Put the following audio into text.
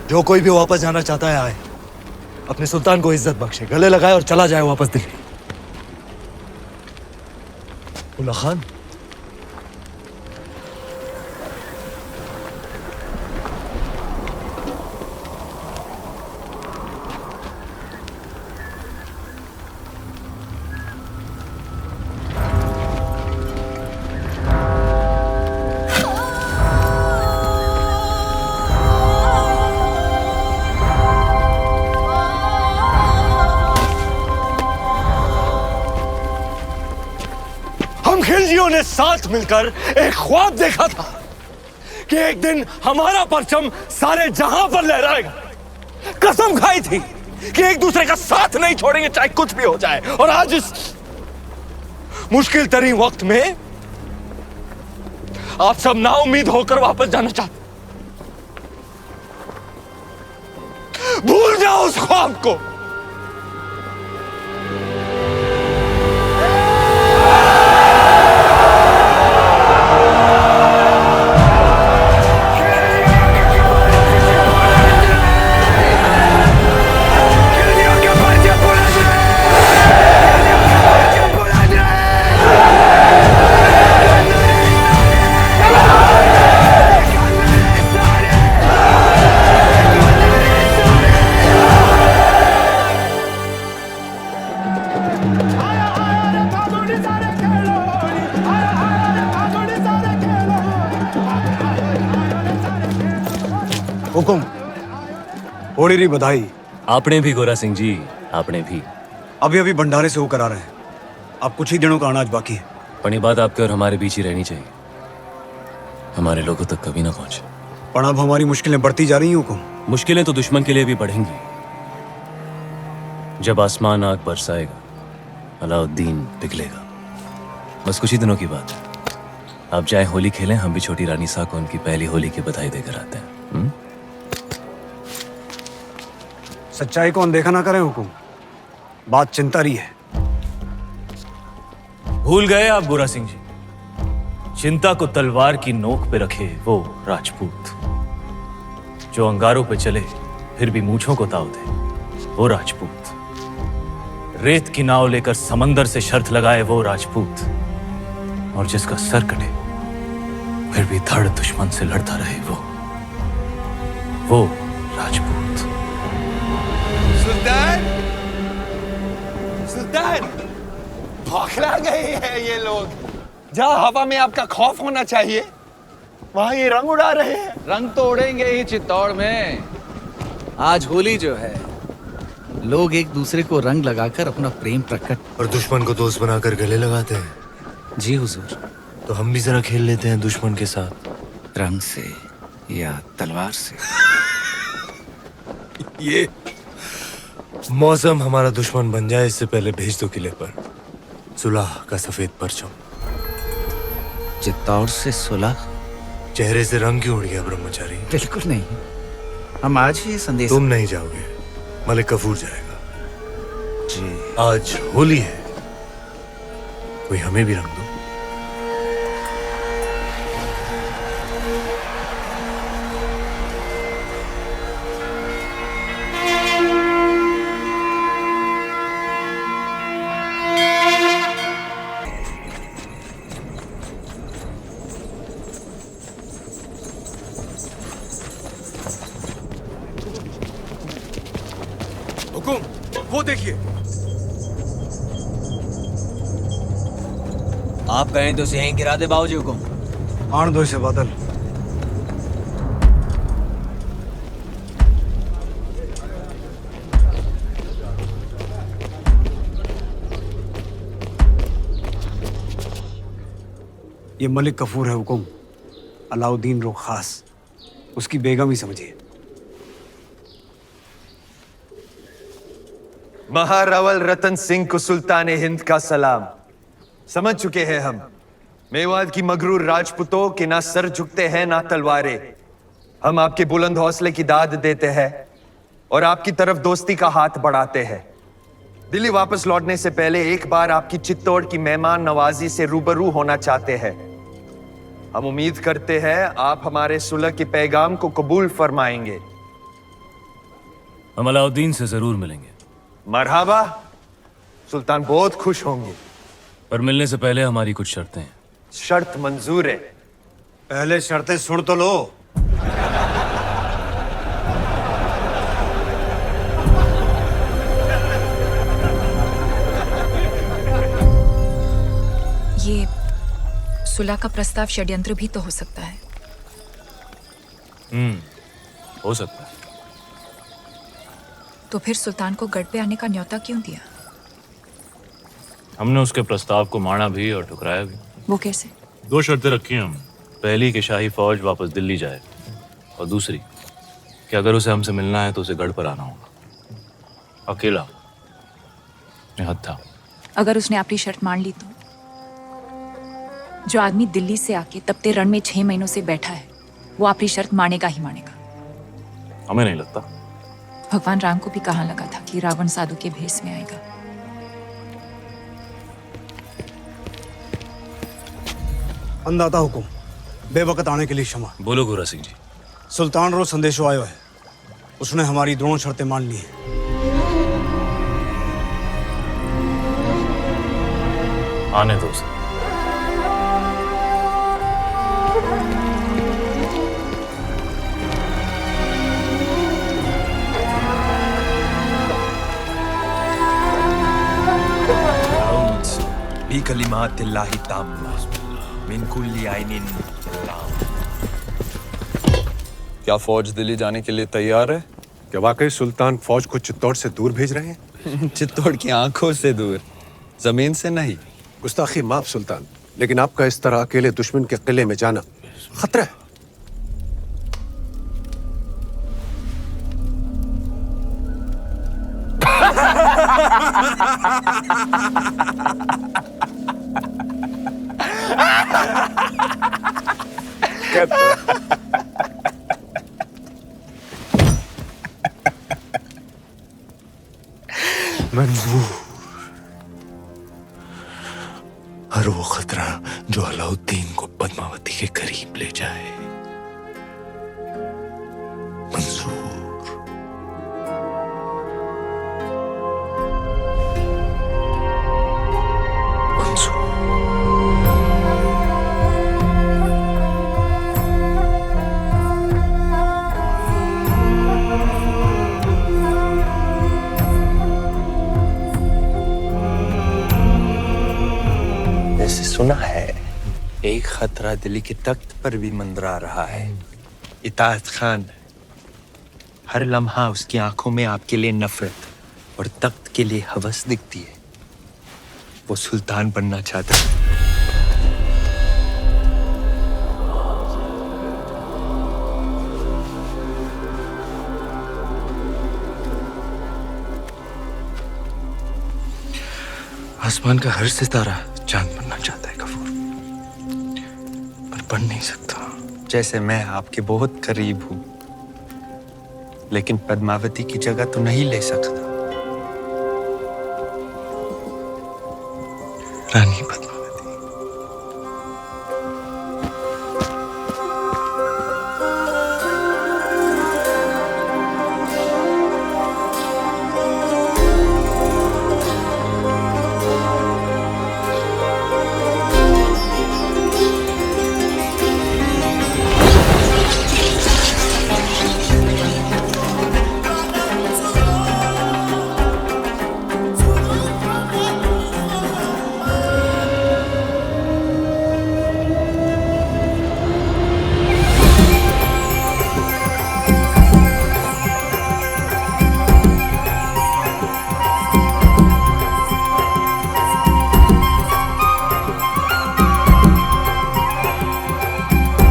जो कोई भी वापस जाना चाहता है आए, अपने सुल्तान को इज्जत बख्शे, गले लगाए और चला जाए वापस दिल्ली। उल्ला खान, खिलजियों ने साथ मिलकर एक ख्वाब देखा था कि एक दिन हमारा परचम सारे जहां पर लहराएगा। कसम खाई थी कि एक दूसरे का साथ नहीं छोड़ेंगे चाहे कुछ भी हो जाए। और आज इस मुश्किल तरीन वक्त में आप सब नाउम्मीद होकर वापस जाना चाहते। भूल जाओ उस ख्वाब को। हुकुम, होली री बधाई। आपने भी गोरा सिंह जी, आपने भी। अभी अभी भंडारे से होकर आ रहे हैं। अब कुछ ही दिनों का अनाज बाकी है। पर ये बात आपके और हमारे बीच ही रहनी चाहिए, हमारे लोगों तक कभी ना पहुंचे। पर अब हमारी मुश्किलें बढ़ती जा रही हैं हुकुम। मुश्किलें तो दुश्मन के लिए भी बढ़ेंगी। जब आसमान आग बरसाएगा, अलाउद्दीन पिघलेगा। बस कुछ ही दिनों की बात है। आप चाहे होली खेलें, हम भी छोटी रानी सा को उनकी पहली होली की बधाई देकर आते हैं। सच्चाई को अनदेखा ना करें हुकुम, बात चिंता रही है। भूल गए आप गोरा सिंह जी, चिंता को तलवार की नोक पे रखे वो राजपूत जो अंगारों पे चले फिर भी मूंछों को ताव दे, वो राजपूत रेत की नाव लेकर समंदर से शर्त लगाए, वो राजपूत और जिसका सर कटे फिर भी धड़ दुश्मन से लड़ता रहे, वो राजपूत। सुल्तान, सुल्तान, बौखला गए हैं ये लोग। जहाँ हवा में आपका खौफ होना चाहिए, वहाँ ये रंग उड़ा रहे हैं। रंग तो उड़ेंगे ही चित्तौड़ में। आज होली जो है, लोग एक दूसरे को रंग लगाकर अपना प्रेम प्रकट और दुश्मन को दोस्त बनाकर गले लगाते हैं। जी हुजूर। तो हम भी जरा खेल लेते हैं दुश्मन के साथ, रंग से या तलवार से। ये मौसम हमारा दुश्मन बन जाए इससे पहले भेज दो किले पर सुलह का सफेद परचम। चित्तौड़ से सुलह? चेहरे से रंग क्यों उड़ गया ब्रह्मचारी? बिल्कुल नहीं, हम आज ही संदेश। तुम नहीं जाओगे, मलिक कफूर जाएगा। जी। आज होली है, कोई हमें भी रंग दो। हुकुम, वो देखिए। आप कहें तो उसे यहीं गिरा दे बाबूजी। हुकुम। आन दो इसे बादल। ये मलिक कफूर है हुकुम, अलाउद्दीन रो खास, उसकी बेगम ही समझिए। महारावल रतन सिंह को सुल्तान हिंद का सलाम। समझ चुके हैं हम, मेवात की मगरूर राजपूतों के ना सर झुकते हैं ना तलवारें। हम आपके बुलंद हौसले की दाद देते हैं और आपकी तरफ दोस्ती का हाथ बढ़ाते हैं। दिल्ली वापस लौटने से पहले एक बार आपकी चित्तौड़ की मेहमान नवाजी से रूबरू होना चाहते हैं। हम उम्मीद करते हैं आप हमारे सुलह के पैगाम को कबूल फरमाएंगे। हम अलाउद्दीन से जरूर मिलेंगे, मरहबा। सुल्तान बहुत खुश होंगे। पर मिलने से पहले हमारी कुछ शर्तें हैं। शर्त मंजूर है। पहले शर्तें सुन तो लो। ये सुलह का प्रस्ताव षड्यंत्र भी तो हो सकता है। हो सकता है। तो फिर सुल्तान को गढ़ पे आने का न्योता क्यों दिया? हमने उसके प्रस्ताव को माना भी और ठुकराया भी। वो कैसे? 2 शर्तें रखी हैं हम। पहली कि शाही फौज वापस दिल्ली जाए, और दूसरी कि अगर उसे हमसे मिलना है तो उसे गढ़ पर आना होगा, अकेला, निहत्था। अगर उसने अपनी शर्त मान ली तो? जो आदमी दिल्ली से आके तपते रण में 6 महीनों से बैठा है, वो अपनी शर्त मानेगा ही मानेगा। हमें नहीं लगता। भगवान राम को भी कहाँ लगा था कि रावण साधु के भेष में आएगा। अंदाता हुकुम, बेवकत आने के लिए क्षमा। बोलो गोरा सिंह जी। सुल्तान रो संदेशो आयो है। उसने हमारी दोनों शर्तें मान ली हैं। आने दो उसे। बिकलिमातिल्लाहि ताम्मा मिन कुल्ली आइनिन लाम। क्या फौज दिल्ली जाने के लिए तैयार है? क्या वाकई सुल्तान फौज को चित्तौड़ से दूर भेज रहे हैं? चित्तौड़ की आंखों से दूर, जमीन से नहीं। गुस्ताखी माफ सुल्तान, लेकिन आपका इस तरह अकेले दुश्मन के किले में जाना खतरा है। मंजूर, हर वो खतरा जो अलाउद्दीन को पद्मावती के करीब ले जाए मंजूर। ऐसे सुना है एक खतरा दिल्ली के तख्त पर भी मंडरा रहा है। इताअत खान, हर लम्हा उसकी आंखों में आपके लिए नफरत और तख्त के लिए हवस दिखती है। वो सुल्तान बनना चाहता है। आसमान का हर सितारा चांद बनना चाहता है गफूर, पर बन नहीं सकता। जैसे मैं आपके बहुत करीब हूं, लेकिन पद्मावती की जगह तो नहीं ले सकता। रानी पद्मावती